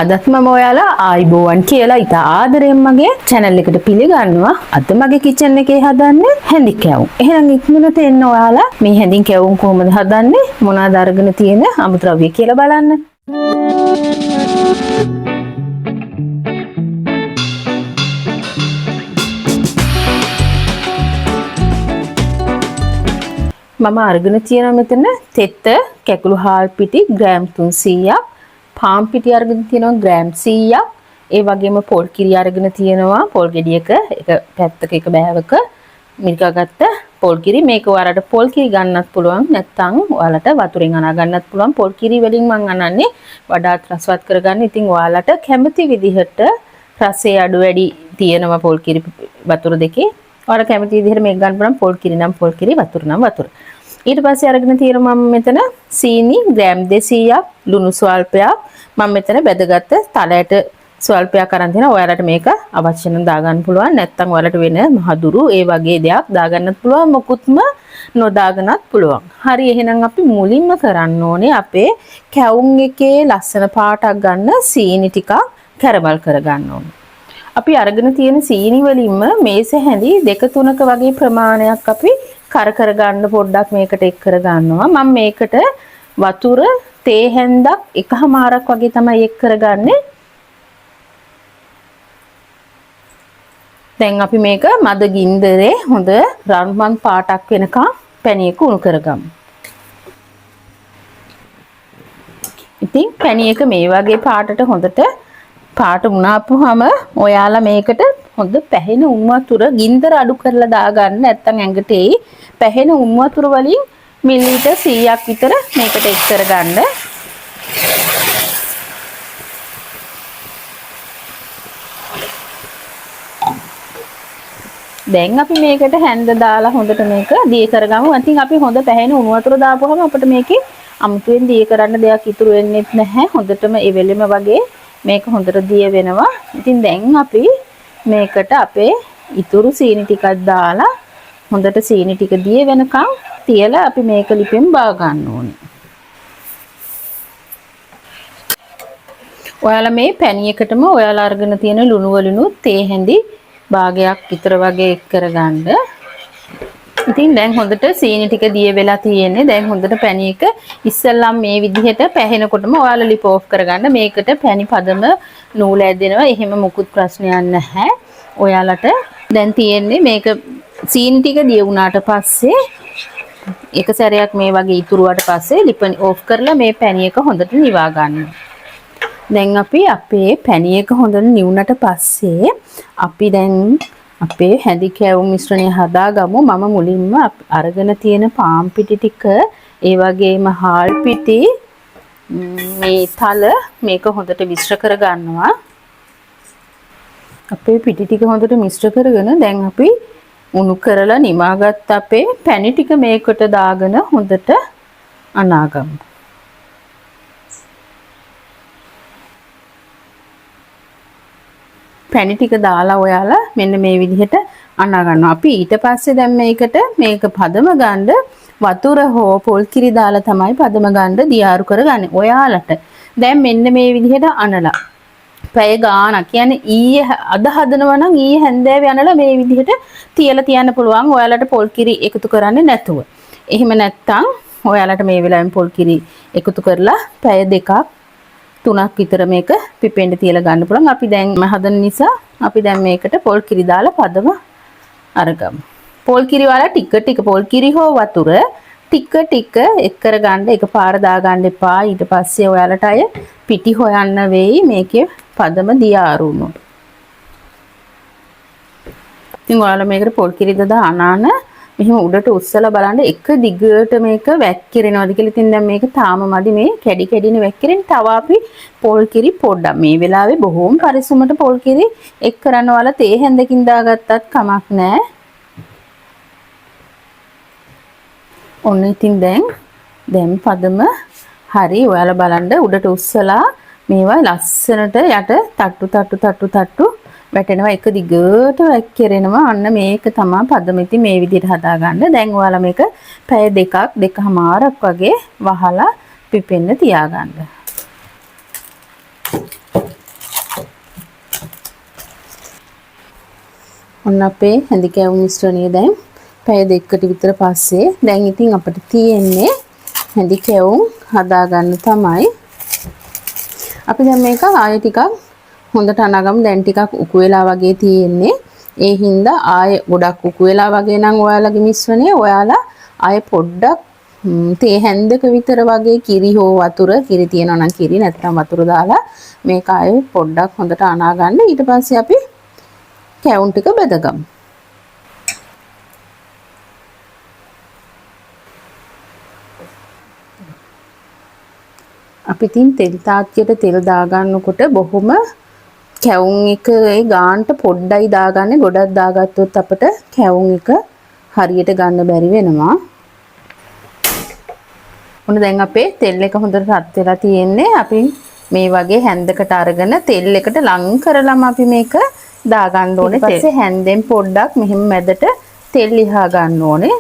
අදත් මම ඔයාලා ආයිබෝවන් කියලා ඉත ආදරයෙන් මගේ channel එකට පිළිගන්නවා. අද මගේ kitchen එකේ හදන්නේ හැඳි කැවුම්. එහෙනම් ඉක්මනට එන්න ඔයාලා මේ හැඳි කැවුම් කොහොමද හදන්නේ? මොනවද අරගෙන තියෙන අමුද්‍රව්‍ය කියලා බලන්න. මම අරගෙන තියෙන මෙතන තෙත කැකුළු හාල් පිටි ග්‍රෑම් 300ක්, පාන් පිටි අරගෙන තියෙනවා ග්‍රෑම් 100ක්, ඒ වගේම පොල් කිරි අරගෙන තියෙනවා පොල් ගෙඩියක එක පැත්තක එක බෑවක මිරිකාගත්ත පොල් කිරි. මේක ඔයාලට පොල් කිරි ගන්නත් පුළුවන්, නැත්නම් ඔයාලට වතුරෙන් අනා ගන්නත් පුළුවන්. පොල් කිරි වලින් මම අනන්නේ වඩාත් රසවත් කරගන්න. ඉතින් ඔයාලට කැමති විදිහට රසය අඩු වැඩි තියෙනවා පොල් කිරි වතුර දෙකේ. ඔයාලා කැමති විදිහට මේක ගන්න පුළුවන්. පොල් කිරි නම් පොල් කිරි, වතුර නම් වතුර. ඊට පස්සේ අරගෙන තියෙනවා මම මෙතන සීනි ග්‍රෑම් 200ක්, ලුණු ස්වල්පයක්, මම මෙතන බෙදගත්ත තලයට ස්වල්පයක් අරන් තියෙනවා. ඔයාලට මේක අවශ්‍ය නම් දාගන්න පුළුවන්, නැත්නම් ඔයාලට වෙන මහදුරු ඒ වගේ දෙයක් දාගන්නත් පුළුවන්, මොකුත්ම නොදාගන්නත් පුළුවන්. හරි, එහෙනම් අපි මුලින්ම කරන්න ඕනේ අපේ කැවුම් එකේ ලස්සන පාටක් ගන්න සීනි ටිකක් කැරමල් කරගන්න ඕනේ. අපි අරගෙන තියෙන සීනි වලින්ම මේස හැඳි 2-3ක වගේ ප්‍රමාණයක් අපි කර ගන්න පොඩ්ඩක් මේකට එක් කර ගන්නවා. මම මේකට වතුර තේ හැන්දක් එකහමාරක් වගේ තමයි එක් කරගන්නේ. දැන් අපි මේක මද ගින්දරේ හොඳ රන්වන් පාටක් වෙනකම් පැණියක උණු කරගමු. ඉතින් පැණියක මේ වගේ පාටට හොඳට පාට වුණාපුවාම ඔයාලා මේකට හොඳ පැහෙන උණු වතුර ගින්දර අඩු කරලා දාගන්න. නැත්නම් ඇඟට එයි. පැහෙන උණු වතුර වලින් මිලිලීටර් 100ක් විතර මේකට එක් කරගන්න. දැන් අපි මේකට හැන්ද දාලා හොඳට මේක දිය කරගමු. ඉතින් අපි හොඳ පැහෙන උණු වතුර දාපුවාම අපිට මේකේ අමුතුවෙන් දිය කරන්න දෙයක් ඉතුරු වෙන්නේ නැහැ. හොඳටම ඒ වෙලෙම වගේ මේක හොඳට දිය වෙනවා. ඉතින් දැන් අපි මේකට අපේ ඉතුරු සීනි ටිකක් දාලා හොඳට සීනි ටික දිය වෙනකම් තියලා අපි මේක ලිපෙන් බා ගන්න ඕනේ. ඔයාලා මේ පැණියකටම ඔයාලා අරගෙන තියෙන ලුණු වලිනුත් තේ හැඳි භාගයක් විතර වගේ එක් කරගන්න. ඉතින් දැන් හොඳට සීනි ටික දිය වෙලා තියෙන්නේ. දැන් හොඳට පැණියක ඉස්සෙල්ලම් මේ විදිහට පැහෙනකොටම ඔයාලා ලිප ඕෆ් කරගන්න. මේකට පැණි පදම නූල ඇදෙනවා. එහෙම මුකුත් ප්‍රශ්නයක් නැහැ. ඔයාලට දැන් තියෙන්නේ මේක සීනි ටික දිය වුණාට පස්සේ එක සැරයක් මේ වගේ ඉතුරුවට පස්සේ ලිප ඕෆ් කරලා මේ පැණියක හොඳට නිවා ගන්න. දැන් අපි අපේ පැණියක හොඳට නිවුණට පස්සේ අපි දැන් අපේ හැඳි කැවුම් මිශ්‍රණය හදාගමු. මම මුලින්ම අරගෙන තියෙන පාන් පිටි ටික, ඒ වගේම හාල් පිටි, මේ තල මේක හොඳට මිශ්‍ර කර ගන්නවා. අපේ පිටි ටික හොඳට මිශ්‍ර කරගෙන දැන් අපි උණු කරලා නිමාගත් අපේ පැණි ටික මේකට දාගෙන හොඳට අනාගමු. පැණි ටික දාලා ඔයාලා මෙන්න මේ විදිහට අනා ගන්නවා. අපි ඊට පස්සේ දැන් මේකට මේක පදම ගන්න වතුර හෝ පොල් කිරි දාලා තමයි පදම ගන්න දියාරු කරගන්නේ. ඔයාලට දැන් මෙන්න මේ විදිහට අනලා පැය ගාණක්, කියන්නේ ඊයේ අද හදනවා නම් ඊයේ හැන්දෑවේ අනලා මේ විදිහට තියලා තියන්න පුළුවන්. ඔයාලට පොල් කිරි එකතු කරන්නේ නැතුව. එහෙම නැත්තම් ඔයාලට මේ වෙලාවෙන් පොල් කිරි එකතු කරලා පැය 2-3ක් විතර මේක පිපෙන්න තියලා ගන්න පුළුවන්. අපි දැන් හදන නිසා අපි දැන් මේකට පොල් කිරි දාලා පදම අරගමු. පොල් කිරි වල ටික පොල් කිරි හෝ වතුර ටික එක් කරගන්න, එකපාර දාගන්න එපා. ඊට පස්සේ ඔයාලට අය පිටි හොයන්න වෙයි මේකේ පදම දියාරු වුණොත්. ඉතින් ඔයාලා මේකට පොල් කිරි දානාන මෙහෙම උඩට උස්සලා බලන්න එක දිගට මේක වැක්කිරෙනවද කියලා. ඉතින් දැන් මේක තාම මදි, මේ කැඩි කැඩිනේ වැක්කිරෙන්නේ. තව අපි පොල් කිරි පොඩ්ඩක් මේ වෙලාවේ බොහොම පරිස්සමට පොල් කිරි එක් කරන්න. ඔයාලා තේ හැන්දකින් දාගත්තත් කමක් නැහැ. ඔන්න ඉතින් දැන් පදම හරි. ඔයාලා බලන්න උඩට උස්සලා මේවා ලස්සනට යට තට්ටු වැටෙනවා, එක දිගට වැක්කිරෙනවා. අන්න මේක තමයි පදම. ඉතින් මේ විදිහට හදාගන්න. දැන් ඔයාලා මේක පැය 2-2.5ක් වගේ වහලා පිපෙන්න තියාගන්න. ඔන්න අපේ හැඳි කැවුම් මිශ්‍රණය දැන් පැය දෙකකට විතර පස්සේ දැන් ඉතින් අපිට තියෙන්නේ හැඳි කැවුම් හදාගන්න තමයි. අපි දැන් මේක ආයෙ ටිකක් හොඳට අනාගමු. දැන් ටිකක් උකු වෙලා වගේ තියෙන්නේ. ඒ හින්දා ආයෙ ගොඩක් උකු වෙලා වගේ නම් ඔයාලගේ මිශ්‍රණය ඔයාලා ආයෙ පොඩ්ඩක් තේ හැන්දක විතර වගේ කිරි හෝ වතුර, කිරි තියනවා නම් කිරි නැත්නම් වතුර දාලා මේක ආයෙ පොඩ්ඩක් හොඳට අනා ගන්න. ඊට පස්සේ අපි කැවුම් ටික බෙදගමු. අපි තින් තෙල් තාච්චියට තෙල් දාගන්නකොට බොහොම කැවුම් එක ඒ ගානට පොඩ්ඩයි දාගන්නේ. ගොඩක් දාගත්තොත් අපිට කැවුම් එක හරියට ගන්න බැරි වෙනවා. ඔන්න දැන් අපේ තෙල් එක හොඳට රත් වෙලා තියෙන්නේ. අපි මේ වගේ හැන්දකට අරගෙන තෙල් එකට ලං කරලම අපි මේක දාගන්න ඕනේ. ඊට පස්සේ හැන්දෙන් පොඩ්ඩක් මෙහෙම මැදට තෙල් ලිහා ගන්න ඕනේ.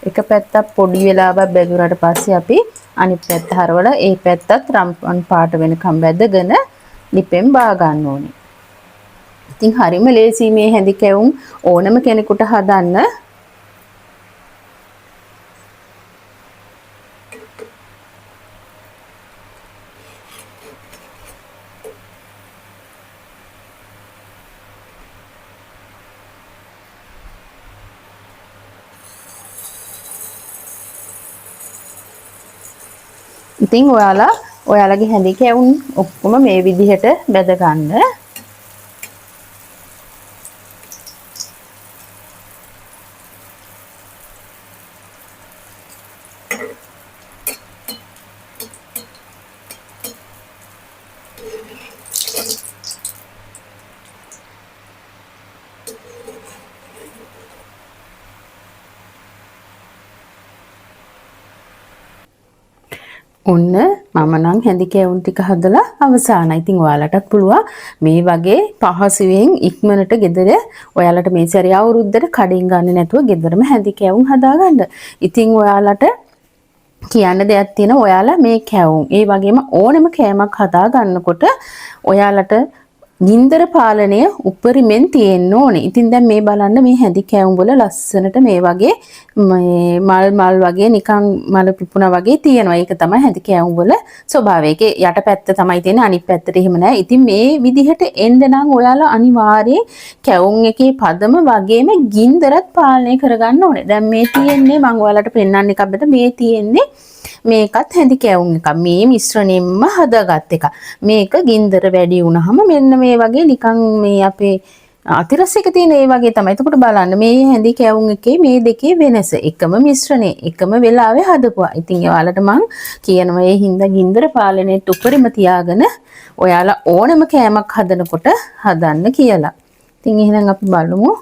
එක පැත්තක් පොඩි වෙලාවක් බැදුරට පස්සේ අපි අනිත් පැත්ත හරවලා ඒ පැත්තත් රම්පන් පාට වෙනකම් බැදගෙන ලිපෙන් බා ගන්න ඕනේ. ඉතින් හරිම ලේසි මේ හැඳි කැවුම් ඕනම කෙනෙකුට හදන්න. ඉතින් ඔයාලගේ හැඳි කැවුම් ඔක්කොම මේ විදිහට බෙද ගන්න. ඔන්න මම නම් හැඳි කැවුම් ටික හදලා අවසానයි. ඉතින් ඔයාලටත් පුළුවන් මේ වගේ පහසුවෙන් ඉක්මනට ගෙදර ඔයාලට මේ සැරේ අවුරුද්දට කඩින් ගන්න නැතුව ගෙදරම හැඳි කැවුම් හදාගන්න. ඉතින් ඔයාලට කියන්න දෙයක් තියෙනවා. ඔයාලා මේ කැවුම් ඒ වගේම ඕනෙම කෑමක් හදා ගන්නකොට ඔයාලට ගින්දර පාලනය උපරිමෙන් තියෙන්න ඕනේ. ඉතින් දැන් මේ බලන්න මේ හැඳි කැවුම් වල ලස්සනට මේ වගේ මල් වගේ නිකන් මල පිපුණා වගේ තියෙනවා. ඒක තමයි හැඳි කැවුම් වල ස්වභාවය. ඒකේ යට පැත්ත තමයි තියෙන්නේ. අනිත් පැත්තට එහෙම නැහැ. ඉතින් මේ විදිහට එන්න නම් ඔයාලා අනිවාර්යයෙන් කැවුම් එකේ පදම වගේම ගින්දරත් පාලනය කරගන්න ඕනේ. දැන් මේ තියෙන්නේ මම ඔයාලට පෙන්නන්න එකක් බද මේ තියෙන්නේ මේකත් හැඳි කැවුම් එක. මේ මිශ්‍රණයෙන්ම හදාගත් එක. මේක ගින්දර වැඩි වුණාම මෙන්න මේ වගේ නිකන් මේ අපේ අතිරස් එක තියෙන ඒ වගේ තමයි. එතකොට බලන්න මේ හැඳි කැවුම් එකේ මේ දෙකේ වෙනස. එකම මිශ්‍රණය එකම වෙලාවේ හදපුවා. ඉතින් ඔයාලට මං කියනවා ඒ හින්දා ගින්දර පාලනයේත් උඩරිම තියාගෙන ඔයාලා ඕනම කෑමක් හදනකොට හදන්න කියලා. ඉතින් එහෙනම් අපි බලමු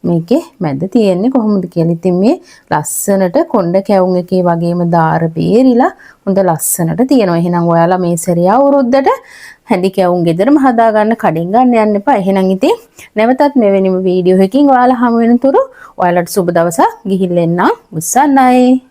මේකේ මැද තියෙන්නේ කොහොමද කියලා. ඉතින් මේ ලස්සනට කොණ්ඩ කැවුම් එකේ වගේම දාර බේරිලා හොඳ ලස්සනට තියෙනවා. එහෙනම් ඔයාලා මේ සැරේ අවුරුද්දට හැඳි කැවුම් ගෙදරම හදා ගන්න කඩින් ගන්න යන්න එපා. එහෙනම් ඉතින් නැවතත් මෙවැනිම වීඩියෝ එකකින් ඔයාලා හමු වෙනතුරු ඔයාලට සුබ දවසක් ගිහිල්ලා එන්න උත්සන්නයි.